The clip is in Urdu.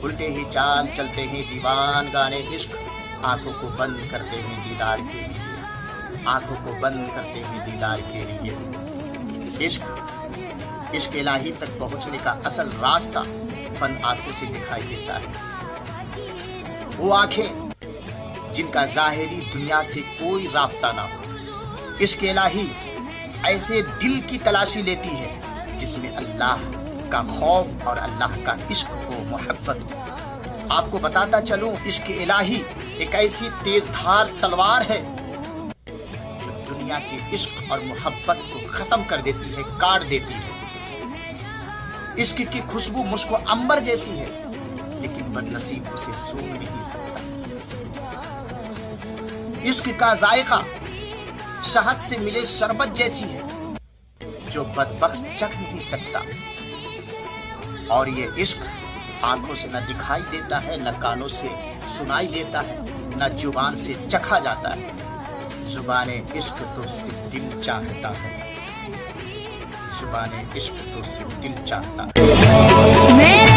الٹے ہی چال چلتے ہیں دیوان گانے عشق، آنکھوں کو بند کرتے ہیں دیدار کے لیے، آنکھوں کو بند کرتے ہیں دیدار کے لیے۔ عشق الہی تک پہنچنے کا اصل راستہ بند آنکھوں سے دکھائی دیتا ہے۔ وہ آنکھیں جن کا ظاہری دنیا سے کوئی رابطہ نہ ہو۔ عشق الہی ایسے دل کی تلاشی لیتی ہے جس میں اللہ کا خوف اور اللہ کا عشق ہو، محبت ہو۔ آپ کو بتاتا چلوں، عشق الہی ایک ایسی تیز دھار تلوار ہے جو دنیا کے عشق اور محبت کو ختم کر دیتی ہے، کاٹ دیتی ہے۔ عشق کی خوشبو مشک و عنبر جیسی ہے، لیکن بد نصیب اسے سونگھ نہیں سکتا۔ عشق کا ذائقہ شہد سے ملے شربت جیسی ہے جو بدبخت چکھ نہیں سکتا۔ اور یہ عشق آنکھوں سے نہ دکھائی دیتا ہے، نہ کانوں سے سنائی دیتا ہے، نہ زبان سے چکھا جاتا ہے۔ زبان عشق تو صرف دل چاہتا ہے، زبان عشق تو صرف دل چاہتا ہے۔